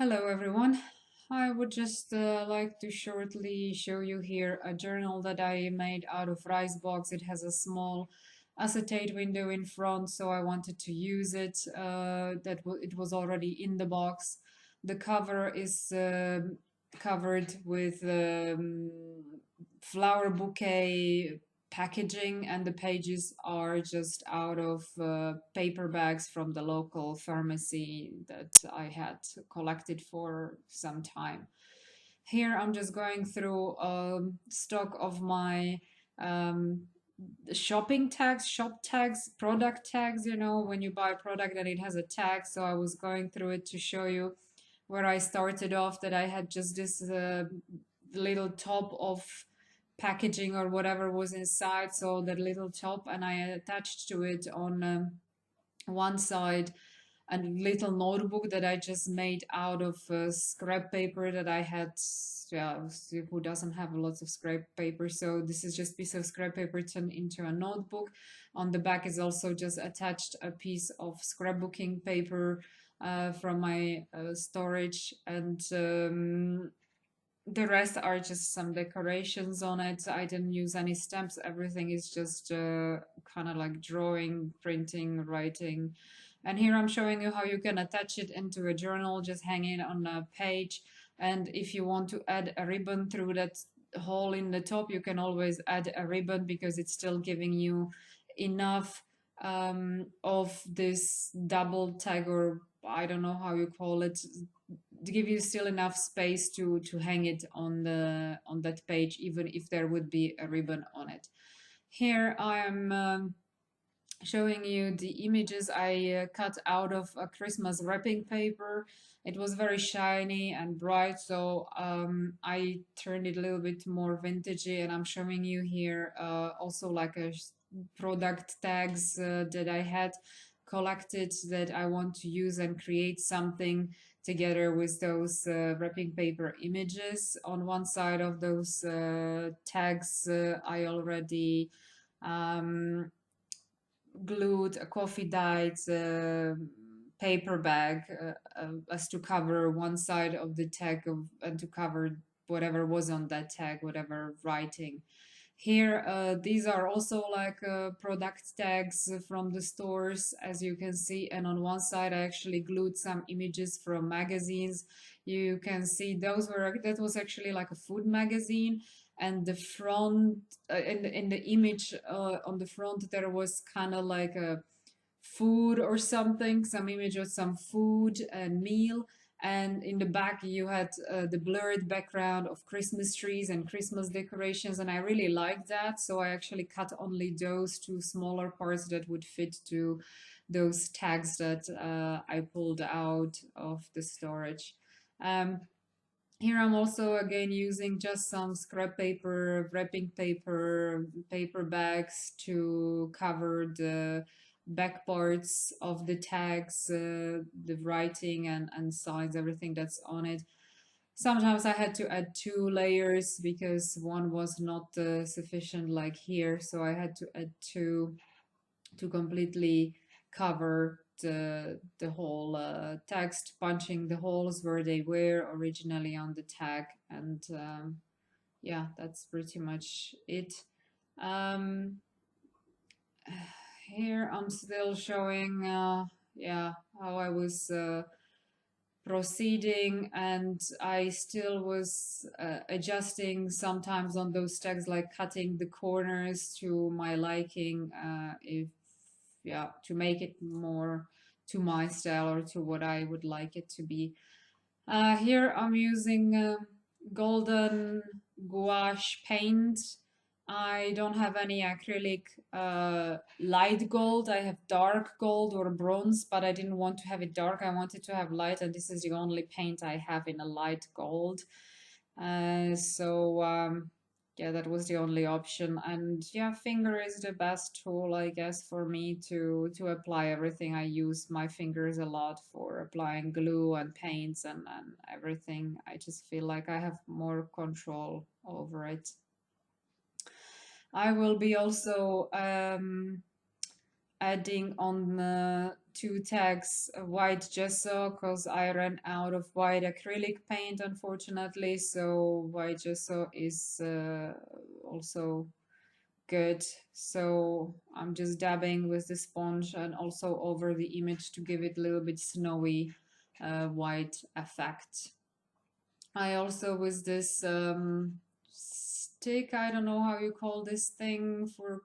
Hello everyone. I would just like to shortly show you here a journal that I made out of rice box. It has a small acetate window in front, so I wanted to use it. It was already in the box. The cover is covered with flower bouquet packaging, and the pages are just out of paper bags from the local pharmacy that I had collected for some time. Here I'm just going through stock of my um, shopping tags, shop tags, product tags, when you buy a product and it has a tag. So I was going through it to show you where I started off, that I had just this little top of packaging or whatever was inside, so that little top, and I attached to it on one side a little notebook that I just made out of scrap paper that I had. Yeah, who doesn't have lots of scrap paper? So this is just a piece of scrap paper turned into a notebook. On the back is also just attached a piece of scrapbooking paper from my storage, and the rest are just some decorations on it. I didn't use any stamps. Everything is just kind of like drawing, printing, writing. And here I'm showing you how you can attach it into a journal, just hang it on a page. And if you want to add a ribbon through that hole in the top, you can always add a ribbon, because it's still giving you enough of this double tag, or I don't know how you call it, to give you still enough space to hang it on that page, even if there would be a ribbon on it. Here I am showing you the images I cut out of a Christmas wrapping paper. It was very shiny and bright, so I turned it a little bit more vintagey, and I'm showing you here also like a product tags that I had collected that I want to use and create something together with those wrapping paper images. On one side of those tags, I already um, glued a coffee dyed paper bag as to cover one side of the tag and to cover whatever was on that tag, whatever writing. Here, these are also like product tags from the stores, as you can see. And on one side, I actually glued some images from magazines. You can see that was actually like a food magazine. And the front, in the image on the front, there was kind of like a food or something, some image of some food and meal. And in the back, you had the blurred background of Christmas trees and Christmas decorations. And I really liked that. So I actually cut only those two smaller parts that would fit to those tags that I pulled out of the storage. Um, Here I'm also again using just some scrap paper, wrapping paper, paper bags to cover the back parts of the tags, the writing and signs, everything that's on it. Sometimes I had to add two layers because one was not sufficient like here, so I had to add two to completely cover the whole text, punching the holes where they were originally on the tag. And yeah, that's pretty much it. Um, Here I'm still showing yeah, how I was proceeding, and I still was adjusting sometimes on those tags, like cutting the corners to my liking, if yeah, to make it more to my style or to what I would like it to be. Here I'm using golden gouache paint. I don't have any acrylic light gold. I have dark gold or bronze, but I didn't want to have it dark. I wanted to have light, and this is the only paint I have in a light gold. Yeah, that was the only option. And yeah, finger is the best tool, I guess, for me to apply everything. I use my fingers a lot for applying glue and paints and everything. I just feel like I have more control over it. I will be also adding on two tags white gesso because I ran out of white acrylic paint, unfortunately. So white gesso is also good. So I'm just dabbing with the sponge and also over the image to give it a little bit snowy white effect. I also with this stick, I don't know how you call this thing for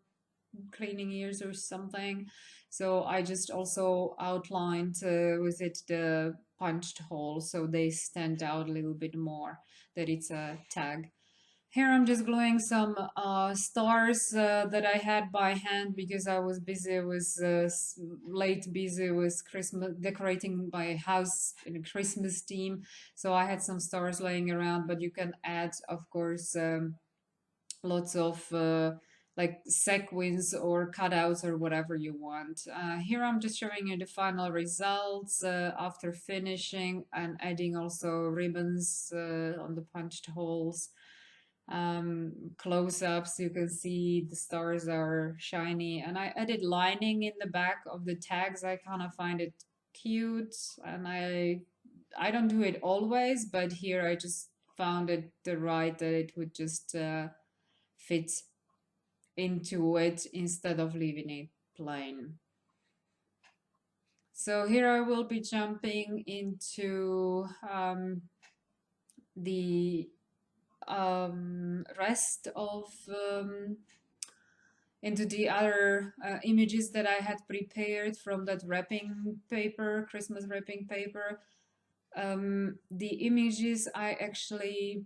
cleaning ears or something. So I just also outlined with it the punched hole so they stand out a little bit more that it's a tag. Here I'm just gluing some stars that I had by hand because I was busy with late busy with Christmas decorating my house in a Christmas theme. So I had some stars laying around, but you can add, of course, lots of like sequins or cutouts or whatever you want. Here I'm just showing you the final results after finishing and adding also ribbons on the punched holes. Close-ups, you can see the stars are shiny, and I added lining in the back of the tags. I kind of find it cute, and I don't do it always, but here I just found it the right that it would just fit into it instead of leaving it plain. So here I will be jumping into the rest of into the other images that I had prepared from that wrapping paper, Christmas wrapping paper. The images I actually,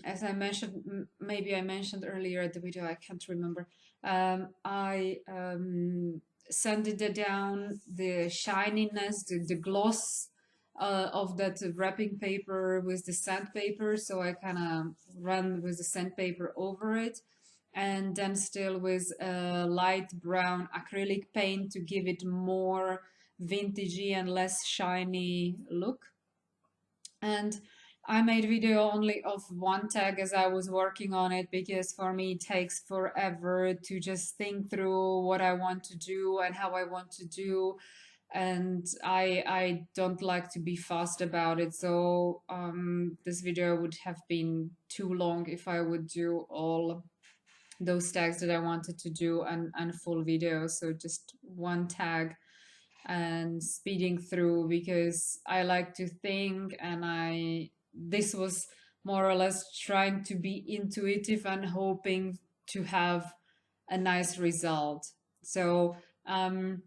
as I mentioned, maybe I mentioned earlier at the video, I can't remember. I sanded it down, the shininess, the gloss of that wrapping paper with the sandpaper. So I kind of ran with the sandpaper over it. And then still with a light brown acrylic paint to give it more vintagey and less shiny look. And I made video only of one tag as I was working on it because for me it takes forever to just think through what I want to do and how I want to do, and I don't like to be fast about it. So this video would have been too long if I would do all those tags that I wanted to do and full video. So just one tag and speeding through because I like to think, and this was more or less trying to be intuitive and hoping to have a nice result. So I'm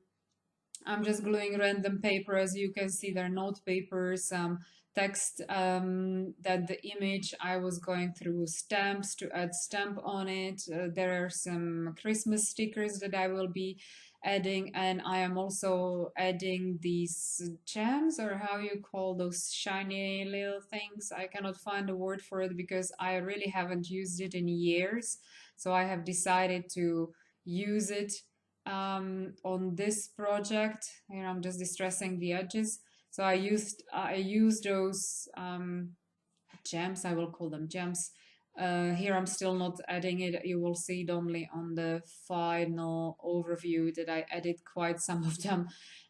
just gluing random paper. As you can see, they're note paper, some text that the image I was going through stamps to add stamp on it. There are some Christmas stickers that I will be adding, and I am also adding these gems, or how you call those shiny little things. I cannot find a word for it because I really haven't used it in years. So I have decided to use it on this project. Here I'm just distressing the edges. So I used those gems. I will call them gems. Here I'm still not adding it. You will see it only on the final overview that I added quite some of them.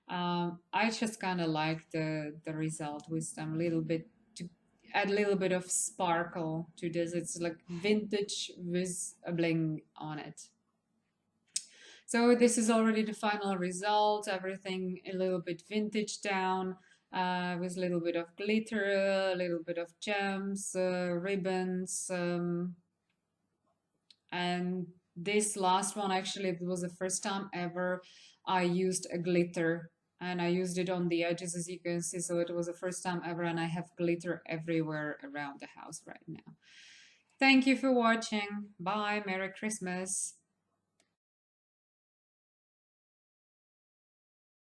I just kind of like the result with them a little bit, to add a little bit of sparkle to this. It's like vintage with a bling on it. So this is already the final result, everything a little bit vintage down, with a little bit of glitter, a little bit of gems, ribbons, and this last one, actually, it was the first time ever I used a glitter, and I used it on the edges, as you can see, so it was the first time ever, and I have glitter everywhere around the house right now. Thank you for watching. Bye. Merry Christmas.